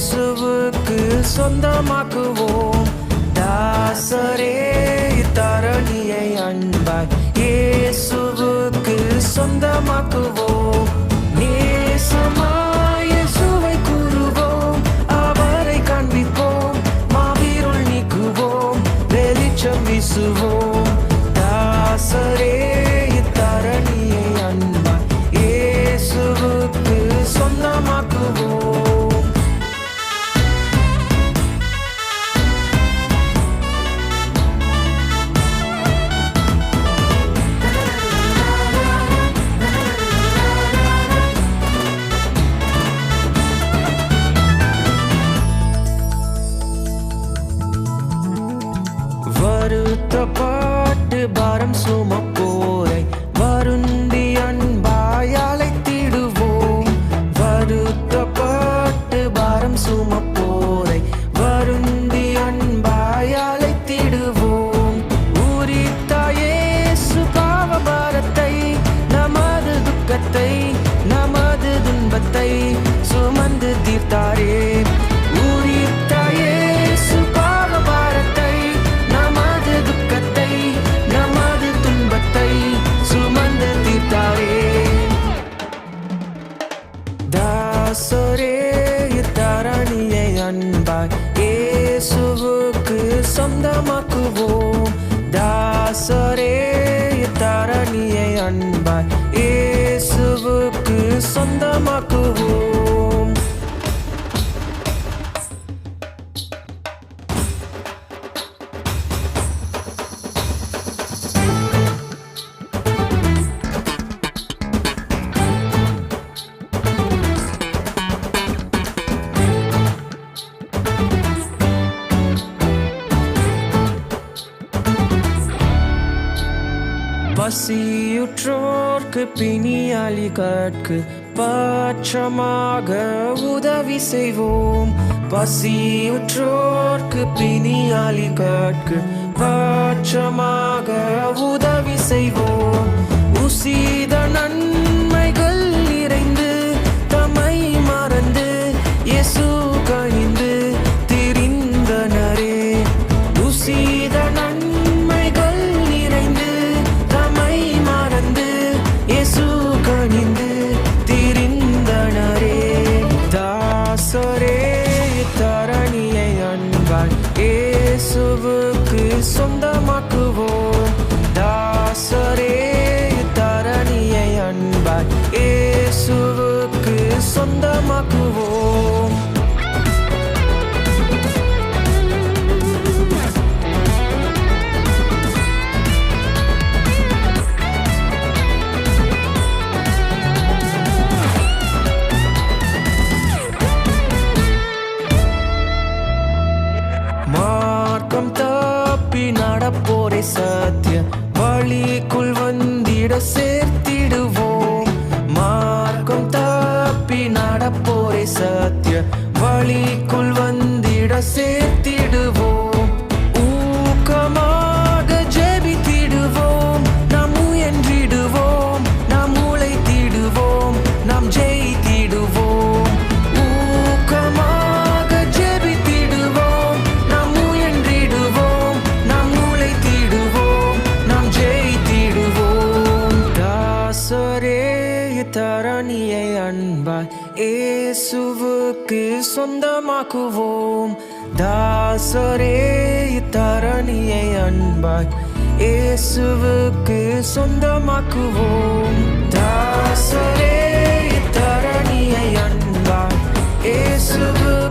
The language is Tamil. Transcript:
இயேசுவுக்கு சொந்தமாக்குவோம். தாசரே தரணியை அன்பாய் இயேசுவுக்கு சொந்தமாக்குவோம். நேசமாய் இயேசுவை கூறுவோம், அவரை காண்பிப்போம், மாவிருள் நீக்குவோம், வெளிச்சம் வீசுவோம். தாசரே தரணியை அன்பாய் இயேசுவுக்கு சொந்தமாக்குவோம். வருத்தப்பட்டு பாரம் சுமப்போரை வருந்தி அன்பாய் அழைத்திடுவோம். வருத்தப்பட்டு பாரம் சுமப்போரை வருந்தி அன்பாய் அழைத்திடுவோம். உரித்த இயேசு பாவ பாரத்தை, நமது துக்கத்தை, நமது துன்பத்தை சுமந்து தீர்த்தாரே. உரித்த இயேசு பாவ பாரத்தை, நமது துக்கத்தை, நமது துன்பத்தை சுமந்து தீர்த்தாரே. தாசரே தரணியை அன்பாய் இயேசுவுக்கு சொந்தமாக்குவோம். தாசரே தரணியை அன்பாய் இயேசுவுக்கு சொந்தமாக்குவோம். பசியுற்றோர்க்கு பிணியாளிகட்கு பட்சமாக உதவி செய்வோம். பசியுற்றோர்க்கு பிணியாளிகட்கு பட்சமாக உதவி செய்வோம். உசித நன்மைகள் நிறைந்து தம்மை மறந்து இயேசு கனிந்து திரிந்தனரே. உசித நன்மைகள் நிறைந்து தம்மை மறந்து இயேசு கனிந்து திரிந்தனரே. தாசரே தரணியை அன்பாய் இயேசுவுக்கு சொந்தமாக்குவோம். தாசரே தரணியை அன்பாய் இயேசுவுக்கு சொந்தமாக்குவோம். மார்க்கம் தப்பி நடப்போரை சத்திய வழிக்குள் வந்திட சேர்த்திடுவோம். மார்க்கம் தப்பி நடப்போரை சத்திய வழிக்குள் வந்திட சேர்த்திடுவோம். ஊக்கமாக ஜெபித்திடுவோம், நாம் முயன்றிடுவோம், நாம் உழைத்திடுவோம், நாம் ஜெயித்திடுவோம். ஊக்கமாக ஜெபித்திடுவோம், நாம் முயன்றிடுவோம், நாம் உழைத்திடுவோம், நாம் ஜெயித்திடுவோம். தாசரே தரணியை அன்பாய் இயேசுவுக்கு சொந்தமாக்குவோம். தாசரே தரணியை அன்பாய் இயேசுவுக்கு சொந்தமாக்குவோம். தாசரே தரணியை அன்பாய் இயேசுவுக்கு